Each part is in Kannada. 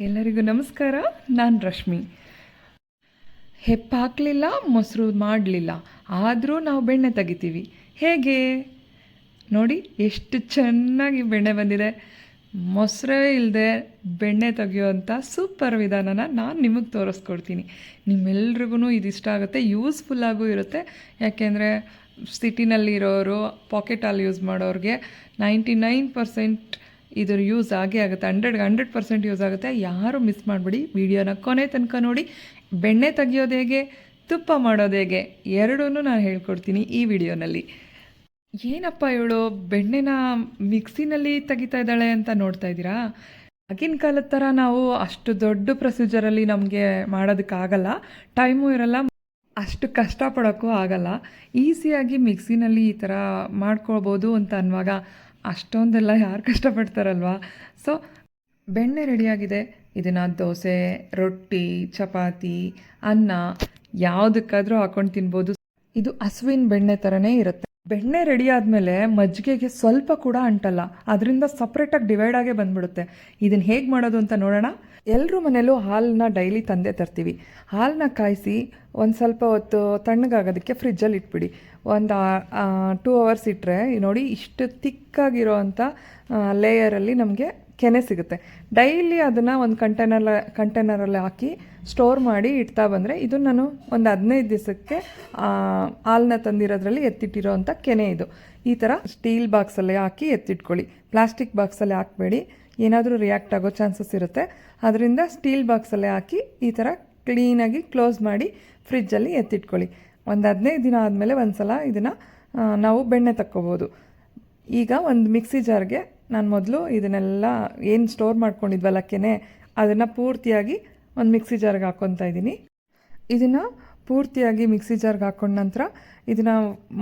ಎಲ್ಲರಿಗೂ ನಮಸ್ಕಾರ. ನಾನು ರಶ್ಮಿ. ಹೆಪ್ಪಾಕಲಿಲ್ಲ, ಮೊಸರು ಮಾಡಲಿಲ್ಲ, ಆದರೂ ನಾವು ಬೆಣ್ಣೆ ತೆಗಿತೀವಿ. ಹೇಗೆ ನೋಡಿ, ಎಷ್ಟು ಚೆನ್ನಾಗಿ ಬೆಣ್ಣೆ ಬಂದಿದೆ. ಮೊಸರೇ ಇಲ್ಲದೆ ಬೆಣ್ಣೆ ತೆಗಿಯೋವಂಥ ಸೂಪರ್ ವಿಧಾನನ ನಾನು ನಿಮಗೆ ತೋರಿಸ್ಕೊಡ್ತೀನಿ. ನಿಮ್ಮೆಲ್ರಿಗೂ ಇದು ಇಷ್ಟ ಆಗುತ್ತೆ, ಯೂಸ್ಫುಲ್ಲಾಗೂ ಇರುತ್ತೆ. ಯಾಕೆಂದರೆ ಸಿಟಿನಲ್ಲಿರೋರು, ಪಾಕೆಟ್ ಹಾಲು ಯೂಸ್ ಮಾಡೋರಿಗೆ 99% ಇದ್ರ ಯೂಸ್ ಆಗೇ ಆಗುತ್ತೆ. 100% ಯೂಸ್ ಆಗುತ್ತೆ. ಯಾರು ಮಿಸ್ ಮಾಡಬೇಡಿ, ವಿಡಿಯೋನ ಕೊನೆ ತನಕ ನೋಡಿ. ಬೆಣ್ಣೆ ತೆಗಿಯೋದು ಹೇಗೆ, ತುಪ್ಪ ಮಾಡೋದು ಹೇಗೆ, ಎರಡೂ ನಾನು ಹೇಳ್ಕೊಡ್ತೀನಿ ಈ ವಿಡಿಯೋನಲ್ಲಿ. ಏನಪ್ಪ ಇವಳು ಬೆಣ್ಣೆನ ಮಿಕ್ಸಿನಲ್ಲಿ ತೆಗಿತಾ ಇದ್ದಾಳೆ ಅಂತ ನೋಡ್ತಾ ಇದ್ದೀರಾ? ಆಗಿನ ಕಾಲದ ಥರ ನಾವು ಅಷ್ಟು ದೊಡ್ಡ ಪ್ರೊಸೀಜರಲ್ಲಿ ನಮಗೆ ಮಾಡೋದಕ್ಕಾಗಲ್ಲ, ಟೈಮು ಇರಲ್ಲ, ಅಷ್ಟು ಕಷ್ಟಪಡೋಕ್ಕೂ ಆಗಲ್ಲ. ಈಸಿಯಾಗಿ ಮಿಕ್ಸಿನಲ್ಲಿ ಈ ಥರ ಮಾಡ್ಕೊಳ್ಬೋದು ಅಂತ ಅನ್ನುವಾಗ ಅಷ್ಟೊಂದೆಲ್ಲ ಯಾರು ಕಷ್ಟಪಡ್ತಾರಲ್ವ. ಸೊ ಬೆಣ್ಣೆ ರೆಡಿಯಾಗಿದೆ. ಇದನ್ನು ದೋಸೆ, ರೊಟ್ಟಿ, ಚಪಾತಿ, ಅನ್ನ ಯಾವುದಕ್ಕಾದರೂ ಹಾಕೊಂಡು ತಿನ್ಬೋದು. ಇದು ಹಸುವಿನ ಬೆಣ್ಣೆ ಥರನೇ ಇರುತ್ತೆ. ಬೆಣ್ಣೆ ರೆಡಿ ಆದಮೇಲೆ ಮಜ್ಜಿಗೆಗೆ ಸ್ವಲ್ಪ ಕೂಡ ಅಂಟಲ್ಲ, ಅದರಿಂದ ಸಪ್ರೇಟಾಗಿ ಡಿವೈಡ್ ಆಗೇ ಬಂದ್ಬಿಡುತ್ತೆ. ಇದನ್ನು ಹೇಗೆ ಮಾಡೋದು ಅಂತ ನೋಡೋಣ. ಎಲ್ಲರೂ ಮನೇಲೂ ಹಾಲನ್ನ ಡೈಲಿ ತಂದೆ ತರ್ತೀವಿ. ಹಾಲನ್ನ ಕಾಯಿಸಿ ಒಂದು ಸ್ವಲ್ಪ ಹೊತ್ತು ತಣ್ಣಗಾಗೋದಕ್ಕೆ ಫ್ರಿಜ್ಜಲ್ಲಿ ಇಟ್ಬಿಡಿ. ಒಂದು 2 hours ಇಟ್ಟರೆ ನೋಡಿ, ಇಷ್ಟು ತಿಕ್ಕಾಗಿರೋ ಅಂಥ ಲೇಯರಲ್ಲಿ ನಮಗೆ ಕೆನೆ ಸಿಗುತ್ತೆ. ಡೈಲಿ ಅದನ್ನು ಒಂದು ಕಂಟೈನರಲ್ಲಿ ಹಾಕಿ ಸ್ಟೋರ್ ಮಾಡಿ ಇಡ್ತಾ ಬಂದರೆ, ಇದು ನಾನು ಒಂದು 15 ದಿವಸಕ್ಕೆ ಹಾಲನ್ನ ತಂದಿರೋದ್ರಲ್ಲಿ ಎತ್ತಿಟ್ಟಿರೋ ಅಂಥ ಕೆನೆ ಇದು. ಈ ಥರ ಸ್ಟೀಲ್ ಬಾಕ್ಸಲ್ಲಿ ಹಾಕಿ ಎತ್ತಿಟ್ಕೊಳ್ಳಿ. ಪ್ಲಾಸ್ಟಿಕ್ ಬಾಕ್ಸಲ್ಲಿ ಹಾಕಬೇಡಿ, ಏನಾದರೂ ರಿಯಾಕ್ಟ್ ಆಗೋ ಚಾನ್ಸಸ್ ಇರುತ್ತೆ. ಅದರಿಂದ ಸ್ಟೀಲ್ ಬಾಕ್ಸಲ್ಲೇ ಹಾಕಿ ಈ ಥರ ಕ್ಲೀನಾಗಿ ಕ್ಲೋಸ್ ಮಾಡಿ ಫ್ರಿಜ್ಜಲ್ಲಿ ಎತ್ತಿಟ್ಕೊಳ್ಳಿ. ಒಂದು 15 ದಿನ ಆದಮೇಲೆ ಒಂದು ಸಲ ಇದನ್ನು ನಾವು ಬೆಣ್ಣೆ ತಕ್ಕೋಬೋದು. ಈಗ ಒಂದು ಮಿಕ್ಸಿ ಜಾರ್ಗೆ ನಾನು ಮೊದಲು ಇದನ್ನೆಲ್ಲ ಏನು ಸ್ಟೋರ್ ಮಾಡ್ಕೊಂಡಿದ್ವಲ್ಲ ಕೆನೆ, ಅದನ್ನು ಪೂರ್ತಿಯಾಗಿ ಒಂದು ಮಿಕ್ಸಿ ಜಾರ್ಗೆ ಹಾಕ್ಕೊತಾ ಇದ್ದೀನಿ. ಇದನ್ನು ಪೂರ್ತಿಯಾಗಿ ಮಿಕ್ಸಿ ಜಾರ್ಗೆ ಹಾಕ್ಕೊಂಡ ನಂತರ ಇದನ್ನು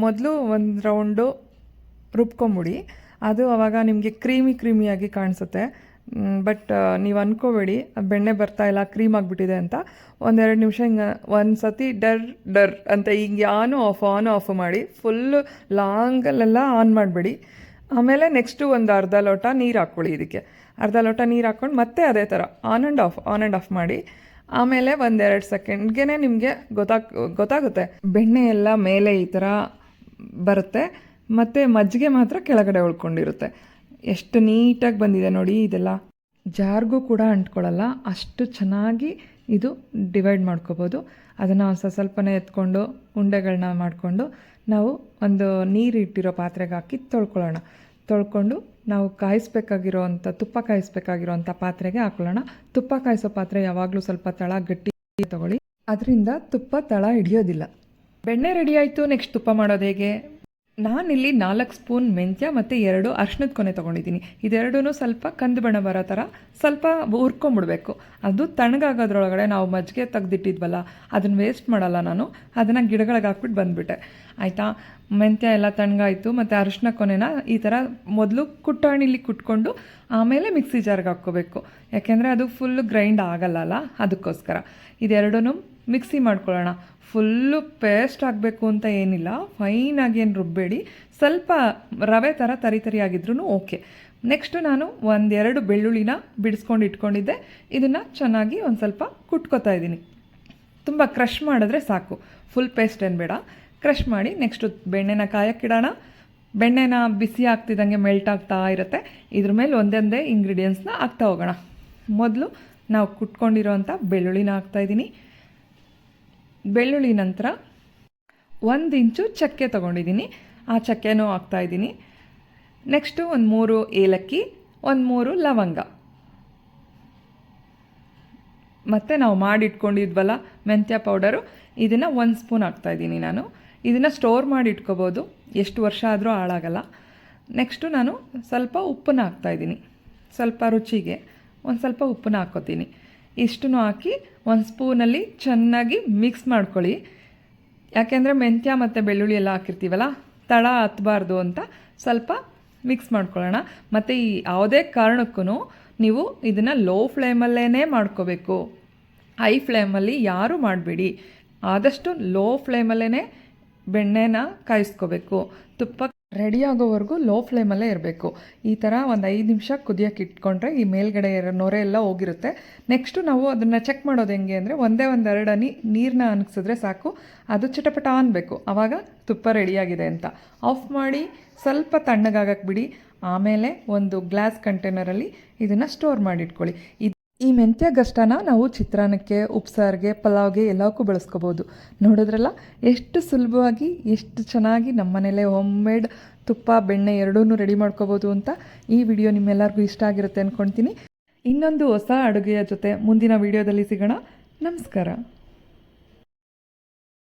ಮೊದಲು ಒಂದು ರೌಂಡು ರುಬ್ಕೊಂಬಿಡಿ. ಅದು ಆವಾಗ ನಿಮಗೆ ಕ್ರೀಮಿಯಾಗಿ ಕಾಣಿಸುತ್ತೆ. ಬಟ್ ನೀವು ಅಂದ್ಕೋಬೇಡಿ ಬೆಣ್ಣೆ ಬರ್ತಾ ಇಲ್ಲ, ಕ್ರೀಮ್ ಆಗಿಬಿಟ್ಟಿದೆ ಅಂತ. 1-2 ನಿಮಿಷ ಹಿಂಗೆ ಒಂದು ಸತಿ ಡರ್ ಅಂತ ಹಿಂಗೆ ಆನ್ ಆಫ್ ಮಾಡಿ ಫುಲ್ಲು ಲಾಂಗಲ್ಲೆಲ್ಲ ಆನ್ ಮಾಡಬೇಡಿ. ಆಮೇಲೆ ನೆಕ್ಸ್ಟು ಒಂದು ಅರ್ಧ ಲೋಟ ನೀರು ಹಾಕ್ಕೊಳ್ಳಿ. ಇದಕ್ಕೆ ಅರ್ಧ ಲೋಟ ನೀರು ಹಾಕ್ಕೊಂಡು ಮತ್ತೆ ಅದೇ ಥರ ಆನ್ ಆ್ಯಂಡ್ ಆಫ್ ಮಾಡಿ. ಆಮೇಲೆ 1-2 ಸೆಕೆಂಡ್ಗೆ ನಿಮಗೆ ಗೊತ್ತಾಗುತ್ತೆ ಬೆಣ್ಣೆ ಎಲ್ಲ ಮೇಲೆ ಈ ಥರ ಬರುತ್ತೆ, ಮತ್ತು ಮಜ್ಜಿಗೆ ಮಾತ್ರ ಕೆಳಗಡೆ ಉಳ್ಕೊಂಡಿರುತ್ತೆ. ಎಷ್ಟು ನೀಟಾಗಿ ಬಂದಿದೆ ನೋಡಿ. ಇದೆಲ್ಲ ಜಾರ್ಗೂ ಕೂಡ ಅಂಟ್ಕೊಳ್ಳಲ್ಲ, ಅಷ್ಟು ಚೆನ್ನಾಗಿ ಇದು ಡಿವೈಡ್ ಮಾಡ್ಕೋಬೋದು. ಅದನ್ನು ಸ್ವಲ್ಪನೇ ಎತ್ಕೊಂಡು ಉಂಡೆಗಳನ್ನ ಮಾಡಿಕೊಂಡು ನಾವು ಒಂದು ನೀರು ಇಟ್ಟಿರೋ ಪಾತ್ರೆಗೆ ಹಾಕಿ ತೊಳ್ಕೊಂಡು ನಾವು ತುಪ್ಪ ಕಾಯಿಸ್ಬೇಕಾಗಿರೋವಂಥ ಪಾತ್ರೆಗೆ ಹಾಕೊಳ್ಳೋಣ. ತುಪ್ಪ ಕಾಯಿಸೋ ಪಾತ್ರೆ ಯಾವಾಗಲೂ ಸ್ವಲ್ಪ ತಳ ಗಟ್ಟಿ ತೊಗೊಳ್ಳಿ, ಅದರಿಂದ ತುಪ್ಪ ತಳ ಹಿಡಿಯೋದಿಲ್ಲ. ಬೆಣ್ಣೆ ರೆಡಿ ಆಯಿತು. ನೆಕ್ಸ್ಟ್ ತುಪ್ಪ ಮಾಡೋದು ಹೇಗೆ? ನಾನಿಲ್ಲಿ 4 ಸ್ಪೂನ್ ಮೆಂತ್ಯ ಮತ್ತು 2 ಅರ್ಶಿನದ ಕೊನೆ ತೊಗೊಂಡಿದ್ದೀನಿ. ಇದೆರಡೂ ಸ್ವಲ್ಪ ಕಂದು ಬಣ್ಣ ಬರೋ ಥರ ಸ್ವಲ್ಪ ಹುರ್ಕೊಂಬಿಡ್ಬೇಕು. ಅದು ತಣ್ಣಗಾಗೋದ್ರೊಳಗಡೆ ನಾವು ಮಜ್ಜಿಗೆ ತೆಗ್ದಿಟ್ಟಿದ್ವಲ್ಲ, ಅದನ್ನು ವೇಸ್ಟ್ ಮಾಡಲ್ಲ ನಾನು, ಅದನ್ನು ಗಿಡಗಳಿಗೆ ಹಾಕ್ಬಿಟ್ಟು ಬಂದುಬಿಟ್ಟೆ. ಆಯಿತಾ? ಮೆಂತ್ಯ ಎಲ್ಲ ತಣ್ಣಗಾಯಿತು. ಮತ್ತು ಅರಿಶಿನ ಕೊನೆನ ಈ ಥರ ಮೊದಲು ಕುಟ್ಟಾಣಿಲಿ ಕುಟ್ಕೊಂಡು ಆಮೇಲೆ ಮಿಕ್ಸಿ ಜಾರ್ಗೆ ಹಾಕ್ಕೋಬೇಕು. ಯಾಕೆಂದರೆ ಅದು ಫುಲ್ಲು ಗ್ರೈಂಡ್ ಆಗಲ್ಲ, ಅದಕ್ಕೋಸ್ಕರ. ಇದೆರಡೂ ಮಿಕ್ಸಿ ಮಾಡ್ಕೊಳ್ಳೋಣ. ಫುಲ್ಲು ಪೇಸ್ಟ್ ಆಗಬೇಕು ಅಂತ ಏನಿಲ್ಲ, ಫೈನಾಗಿ ಏನು ರುಬ್ಬೇಡಿ, ಸ್ವಲ್ಪ ರವೆ ಥರ ತರಿಯಾಗಿದ್ರೂ ಓಕೆ. ನೆಕ್ಸ್ಟು ನಾನು 1-2 ಬೆಳ್ಳುಳ್ಳಿನ ಬಿಡಿಸ್ಕೊಂಡು ಇಟ್ಕೊಂಡಿದ್ದೆ. ಇದನ್ನು ಚೆನ್ನಾಗಿ ಒಂದು ಸ್ವಲ್ಪ ಕುಟ್ಕೋತಾ ಇದ್ದೀನಿ. ತುಂಬ ಕ್ರಷ್ ಮಾಡಿದ್ರೆ ಸಾಕು, ಫುಲ್ ಪೇಸ್ಟ್ ಏನು ಬೇಡ. ಕ್ರಷ್ ಮಾಡಿ ನೆಕ್ಸ್ಟು ಬೆಣ್ಣೆನ ಕಾಯಕ್ಕಿಡೋಣ. ಬೆಣ್ಣೆನ ಬಿಸಿ ಆಗ್ತಿದ್ದಂಗೆ ಮೆಲ್ಟ್ ಆಗ್ತಾ ಇರುತ್ತೆ. ಇದ್ರ ಮೇಲೆ ಒಂದೊಂದೇ ಇಂಗ್ರೀಡಿಯೆಂಟ್ಸ್ನ ಹಾಕ್ತಾ ಹೋಗೋಣ. ಮೊದಲು ನಾವು ಕುಟ್ಕೊಂಡಿರೋವಂಥ ಬೆಳ್ಳುಳ್ಳಿನ ಹಾಕ್ತಾಯಿದ್ದೀನಿ. ಬೆಳ್ಳುಳ್ಳಿ ನಂತರ 1 ಇಂಚು ಚಕ್ಕೆ ತೊಗೊಂಡಿದ್ದೀನಿ, ಆ ಚಕ್ಕೆನೂ ಹಾಕ್ತಾಯಿದ್ದೀನಿ. ನೆಕ್ಸ್ಟು ಒಂದು 3 ಏಲಕ್ಕಿ, 3 ಲವಂಗ, ಮತ್ತು ನಾವು ಮಾಡಿಟ್ಕೊಂಡಿದ್ವಲ್ಲ ಮೆಂತ್ಯ ಪೌಡರು, ಇದನ್ನು 1 ಸ್ಪೂನ್ ಹಾಕ್ತಾಯಿದ್ದೀನಿ ನಾನು. ಇದನ್ನು ಸ್ಟೋರ್ ಮಾಡಿ ಇಟ್ಕೋಬೋದು, ಎಷ್ಟು ವರ್ಷ ಆದರೂ ಹಾಳಾಗಲ್ಲ. ನೆಕ್ಸ್ಟು ನಾನು ಸ್ವಲ್ಪ ಉಪ್ಪನ್ನ ಹಾಕ್ತಾಯಿದ್ದೀನಿ, ಸ್ವಲ್ಪ ರುಚಿಗೆ ಒಂದು ಸ್ವಲ್ಪ ಉಪ್ಪನ್ನ ಹಾಕ್ಕೋತೀನಿ. ಇಷ್ಟನ್ನು ಹಾಕಿ 1 ಸ್ಪೂನಲ್ಲಿ ಚೆನ್ನಾಗಿ ಮಿಕ್ಸ್ ಮಾಡ್ಕೊಳ್ಳಿ. ಯಾಕೆಂದರೆ ಮೆಂತ್ಯ ಮತ್ತು ಬೆಳ್ಳುಳ್ಳಿ ಎಲ್ಲ ಹಾಕಿರ್ತೀವಲ್ಲ, ತಳ ಹತ್ತಬಾರ್ದು ಅಂತ ಸ್ವಲ್ಪ ಮಿಕ್ಸ್ ಮಾಡ್ಕೊಳ್ಳೋಣ. ಮತ್ತು ಈ ಯಾವುದೇ ಕಾರಣಕ್ಕೂ ನೀವು ಇದನ್ನು ಲೋ ಫ್ಲೇಮಲ್ಲೇ ಮಾಡ್ಕೋಬೇಕು, ಹೈ ಫ್ಲೇಮಲ್ಲಿ ಯಾರೂ ಮಾಡಬೇಡಿ. ಆದಷ್ಟು ಲೋ ಫ್ಲೇಮಲ್ಲೇ ಬೆಣ್ಣೆನ ಕಾಯಿಸ್ಕೋಬೇಕು. ತುಪ್ಪ ರೆಡಿ ಆಗೋವರೆಗೂ ಲೋ ಫ್ಲೇಮಲ್ಲೇ ಇರಬೇಕು. ಈ ಥರ ಒಂದು 5 ನಿಮಿಷ ಕುದಿಯೋಕೆ ಇಟ್ಕೊಂಡ್ರೆ ಈ ಮೇಲ್ಗಡೆ ಇರೋ ನೊರೆ ಎಲ್ಲ ಹೋಗಿರುತ್ತೆ. ನೆಕ್ಸ್ಟು ನಾವು ಅದನ್ನು ಚೆಕ್ ಮಾಡೋದು ಹೆಂಗೆ ಅಂದರೆ ಒಂದೆರಡು ಹನಿ ನೀರನ್ನ ಅನಗಿಸಿದ್ರೆ ಸಾಕು, ಅದು ಚಿಟಪಟ ಅನ್ನಬೇಕು. ಆವಾಗ ತುಪ್ಪ ರೆಡಿಯಾಗಿದೆ ಅಂತ. ಆಫ್ ಮಾಡಿ ಸ್ವಲ್ಪ ತಣ್ಣಗಾಗಕ್ಕೆ ಬಿಡಿ. ಆಮೇಲೆ ಒಂದು ಗ್ಲಾಸ್ ಕಂಟೈನರಲ್ಲಿ ಇದನ್ನು ಸ್ಟೋರ್ ಮಾಡಿಟ್ಕೊಳ್ಳಿ. ಈ ಮೆಂತ್ಯ ಗಷ್ಟನ ನಾವು ಚಿತ್ರಾನ್ನಕ್ಕೆ, ಉಪ್ಸಾರಿಗೆ, ಪಲಾವ್ಗೆ ಎಲ್ಲವಕ್ಕೂ ಬಳಸ್ಕೋಬೋದು. ನೋಡಿದ್ರಲ್ಲ ಎಷ್ಟು ಸುಲಭವಾಗಿ, ಎಷ್ಟು ಚೆನ್ನಾಗಿ ನಮ್ಮನೇಲೆ ಹೋಮ್ಮೇಡ್ ತುಪ್ಪ ಬೆಣ್ಣೆ ಎರಡೂ ರೆಡಿ ಮಾಡ್ಕೋಬೋದು ಅಂತ. ಈ ವಿಡಿಯೋ ನಿಮ್ಮೆಲ್ಲರಿಗೂ ಇಷ್ಟ ಆಗಿರುತ್ತೆ ಅಂದ್ಕೊಳ್ತೀನಿ. ಇನ್ನೊಂದು ಹೊಸ ಅಡುಗೆಯ ಜೊತೆ ಮುಂದಿನ ವಿಡಿಯೋದಲ್ಲಿ ಸಿಗೋಣ. ನಮಸ್ಕಾರ.